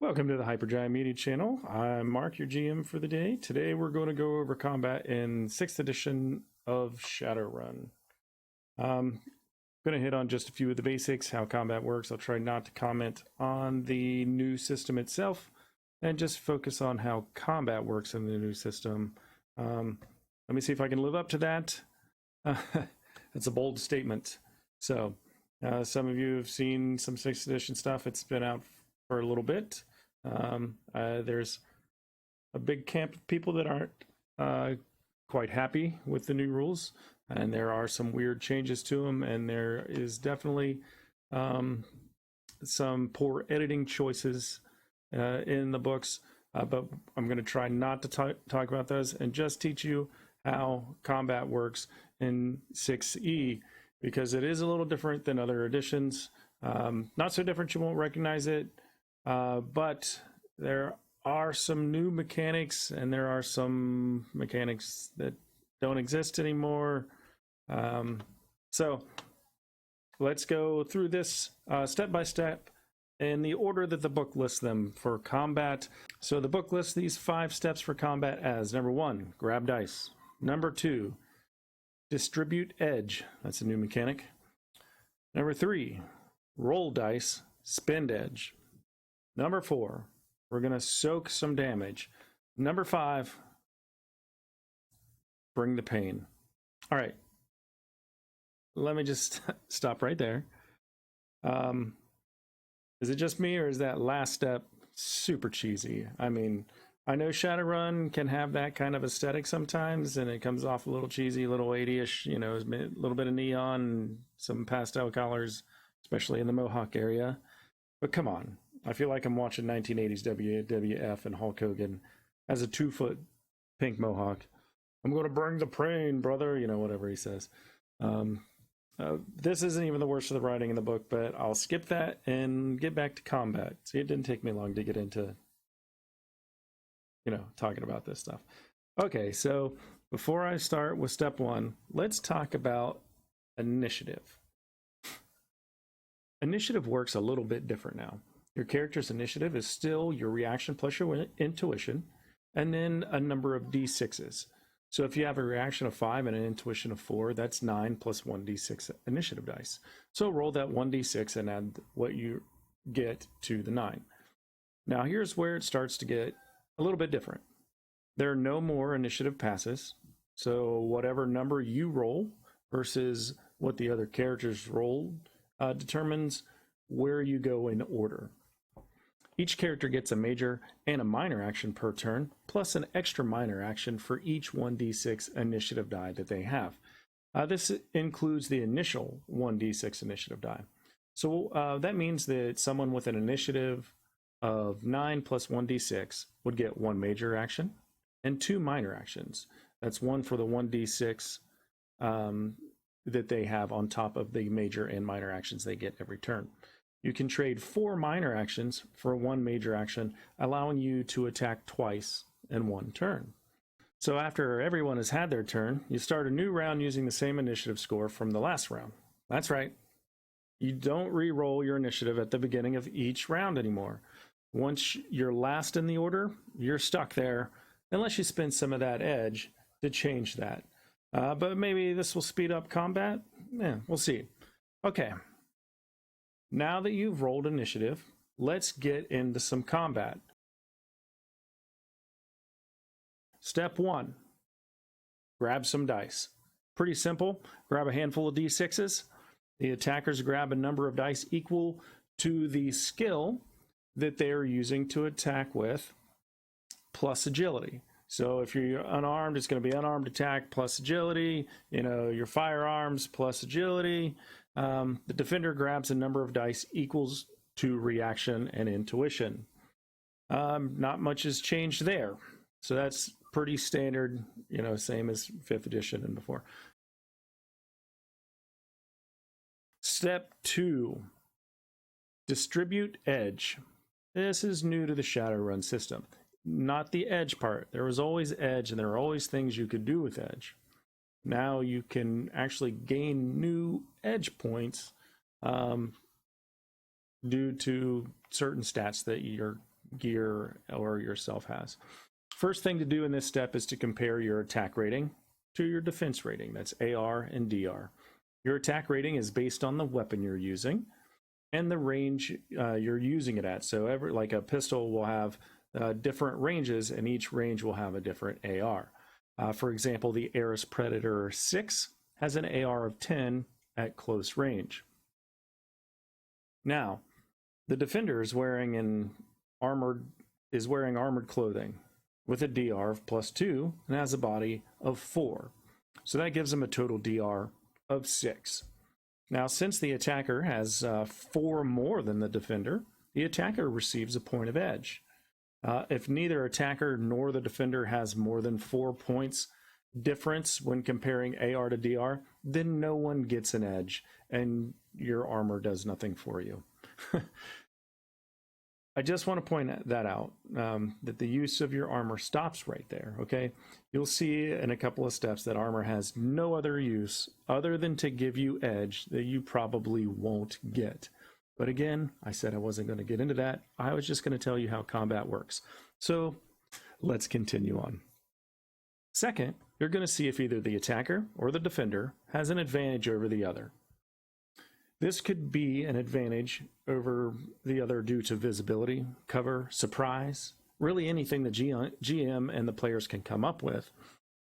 Welcome to the Hypergiant Media channel. I'm Mark, your GM for the day. Today we're going to go over combat in 6th edition of Shadowrun. I'm going to hit on just a few of the basics, how combat works. I'll try not to comment on the new system itself and just focus on how combat works in the new system. Let me see if I can live up to that. That's a bold statement. So, some of you have seen some 6th edition stuff. It's been out for a little bit. There's a big camp of people that aren't quite happy with the new rules, and there are some weird changes to them, and there is definitely some poor editing choices in the books, but I'm going to try not to talk about those and just teach you how combat works in 6E, because it is a little different than other editions. Not so different you won't recognize it, but there are some new mechanics, and there are some mechanics that don't exist anymore. So let's go through this step by step in the order that the book lists them for combat. So the book lists these 5 steps for combat as: number 1, grab dice; number 2, distribute edge. That's a new mechanic. Number 3, roll dice, spend edge. Number 4, we're going to soak some damage. Number 5, bring the pain. All right. Let me just stop right there. Is it just me, or is that last step super cheesy? I mean, I know Shadowrun can have that kind of aesthetic sometimes, and it comes off a little cheesy, a little 80-ish, you know, a little bit of neon, some pastel colors, especially in the Mohawk area. But come on. I feel like I'm watching 1980s WWF and Hulk Hogan as a 2-foot pink mohawk. I'm going to bring the pain, brother, you know, whatever he says. This isn't even the worst of the writing in the book, but I'll skip that and get back to combat. See, it didn't take me long to get into, you know, talking about this stuff. Okay, so before I start with step 1, let's talk about initiative. Initiative works a little bit different now. Your character's initiative is still your reaction plus your intuition, and then a number of d6s. So if you have a reaction of 5 and an intuition of 4, that's 9 plus 1d6 initiative dice. So roll that 1d6 and add what you get to the 9. Now here's where it starts to get a little bit different. There are no more initiative passes. So whatever number you roll versus what the other characters rolled determines where you go in order. Each character gets a major and a minor action per turn, plus an extra minor action for each 1d6 initiative die that they have. This includes the initial 1d6 initiative die. So that means that someone with an initiative of 9 plus 1d6 would get 1 major action and 2 minor actions. That's 1 for the 1d6 that they have on top of the major and minor actions they get every turn. You can trade 4 minor actions for 1 major action, allowing you to attack twice in 1 turn. So after everyone has had their turn, you start a new round using the same initiative score from the last round. That's right. You don't re-roll your initiative at the beginning of each round anymore. Once you're last in the order, you're stuck there, unless you spend some of that edge to change that. But maybe this will speed up combat? Yeah, we'll see. Okay. Now that you've rolled initiative, let's get into some combat. Step 1, grab some dice. Pretty simple. Grab a handful of d6s. The attackers grab a number of dice equal to the skill that they're using to attack with, plus agility. So if you're unarmed, it's going to be unarmed attack plus agility. You know, your firearms plus agility. The defender grabs a number of dice equals to reaction and intuition. Not much has changed there. So that's pretty standard, you know, same as 5th edition and before. Step 2, distribute edge. This is new to the Shadowrun system. Not the edge part. There was always edge, and there were always things you could do with edge. Now you can actually gain new edge points due to certain stats that your gear or yourself has. First thing to do in this step is to compare your attack rating to your defense rating. That's AR and DR. Your attack rating is based on the weapon you're using and the range you're using it at. So like a pistol will have different ranges, and each range will have a different AR. For example, the Ares Predator 6 has an AR of 10 at close range. Now, the defender is wearing armored clothing with a DR of +2 and has a body of 4. So that gives him a total DR of 6. Now, since the attacker has 4 more than the defender, the attacker receives a point of edge. If neither attacker nor the defender has more than 4 points difference when comparing AR to DR, then no one gets an edge, and your armor does nothing for you. I just want to point that out, that the use of your armor stops right there, okay? You'll see in a couple of steps that armor has no other use other than to give you edge that you probably won't get. But again, I said I wasn't going to get into that. I was just going to tell you how combat works. So let's continue on. Second, you're going to see if either the attacker or the defender has an advantage over the other. This could be an advantage over the other due to visibility, cover, surprise, really anything the GM and the players can come up with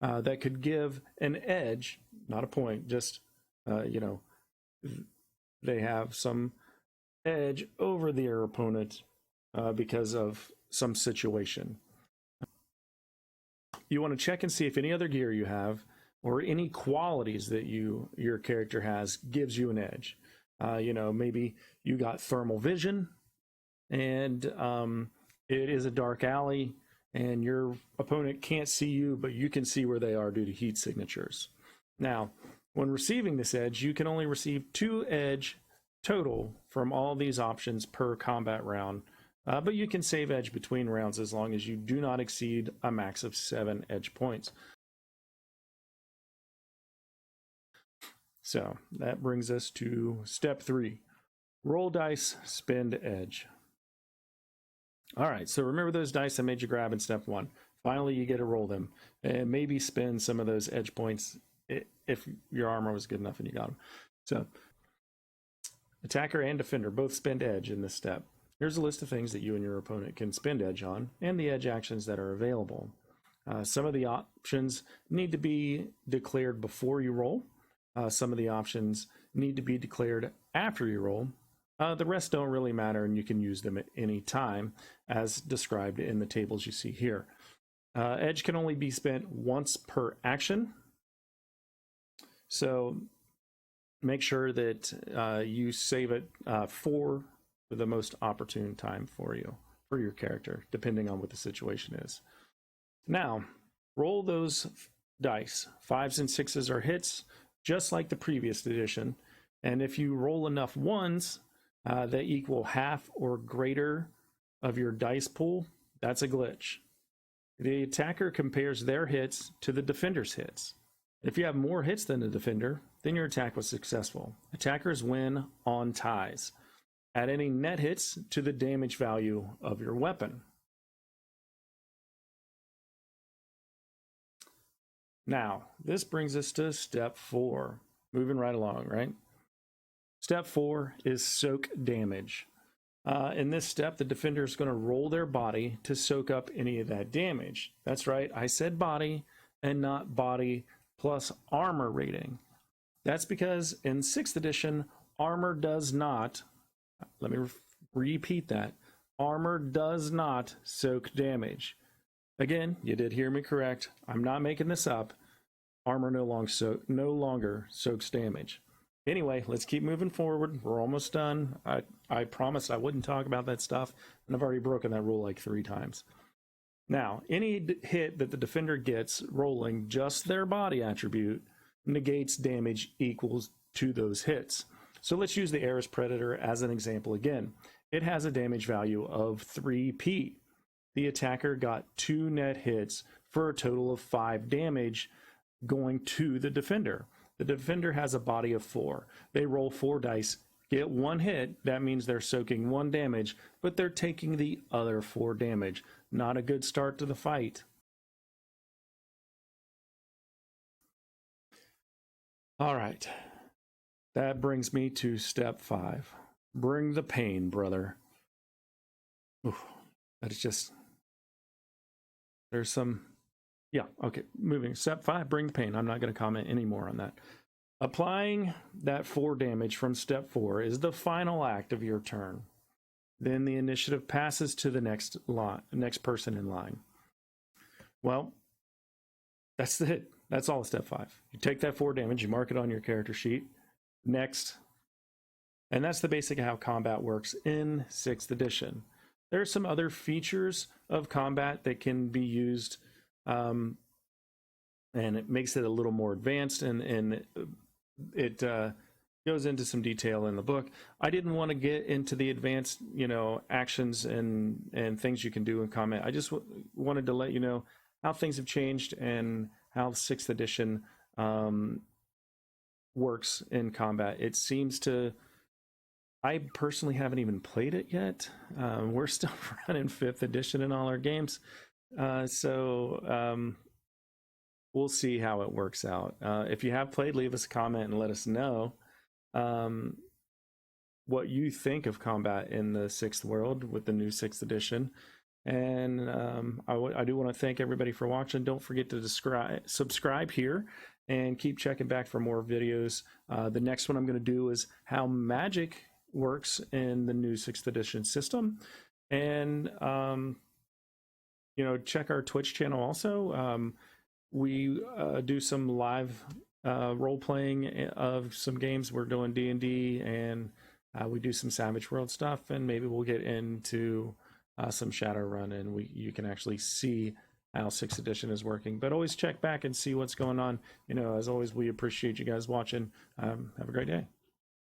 that could give an edge, not a point, just, they have some edge over their opponent because of some situation. You want to check and see if any other gear you have or any qualities that your character has gives you an edge. Maybe you got thermal vision and it is a dark alley and your opponent can't see you, but you can see where they are due to heat signatures. Now, when receiving this edge, you can only receive 2 edge total from all these options per combat round, but you can save edge between rounds as long as you do not exceed a max of 7 edge points. So that brings us to step 3. Roll dice, spend edge. All right, so remember those dice I made you grab in step 1. Finally, you get to roll them and maybe spend some of those edge points if your armor was good enough and you got them. So attacker and defender both spend edge in this step. Here's a list of things that you and your opponent can spend edge on and the edge actions that are available. Some of the options need to be declared before you roll. Some of the options need to be declared after you roll. The rest don't really matter, and you can use them at any time, as described in the tables you see here. Edge can only be spent once per action, so make sure that you save it for the most opportune time for your character, depending on what the situation is. Now, roll those dice. 5s and 6s are hits, just like the previous edition, and if you roll enough 1s that equal half or greater of your dice pool, that's a glitch. The attacker compares their hits to the defender's hits. If you have more hits than the defender, then your attack was successful. Attackers win on ties. Add any net hits to the damage value of your weapon. Now, this brings us to step 4. Moving right along, right? Step 4 is soak damage. In this step, the defender is going to roll their body to soak up any of that damage. That's right, I said body and not body plus armor rating. That's because in 6th edition, armor does not, let me repeat that, armor does not soak damage. Again, you did hear me correct. I'm not making this up. Armor no longer soaks damage. Anyway, let's keep moving forward. We're almost done. I promised I wouldn't talk about that stuff, and I've already broken that rule like 3 times. Now, any hit that the defender gets rolling just their body attribute negates damage equals to those hits. So let's use the Ares Predator as an example again. It has a damage value of 3p. The attacker got 2 net hits for a total of 5 damage going to the defender. The defender has a body of 4. They roll 4 dice, get 1 hit, that means they're soaking 1 damage, but they're taking the other 4 damage. Not a good start to the fight. All right. That brings me to step 5. Bring the pain, brother. Oof, that's just... There's some... Yeah, okay. Moving. Step 5, bring the pain. I'm not going to comment anymore on that. Applying that 4 damage from step 4 is the final act of your turn. Then the initiative passes to the next person in line. Well, that's it. That's all of step 5. You take that 4 damage, you mark it on your character sheet. Next. And that's the basic how combat works in 6th edition. There are some other features of combat that can be used, and it makes it a little more advanced, and it goes into some detail in the book. I didn't want to get into the advanced, actions and things you can do in combat. I just wanted to let you know how things have changed and how 6th edition works in combat. It seems to... I personally haven't even played it yet. We're still running 5th edition in all our games. So we'll see how it works out. If you have played, leave us a comment and let us know what you think of combat in the 6th world with the new 6th edition. And I do want to thank everybody for watching. Don't forget to subscribe here and keep checking back for more videos. The next one I'm going to do is how magic works in the new 6th edition system. And check our Twitch channel also. We do some live role playing of some games. We're doing D&D, and we do some Savage World stuff, and maybe we'll get into some Shadowrun, and you can actually see how 6th edition is working. But always check back and see what's going on. As always, we appreciate you guys watching. Have a great day.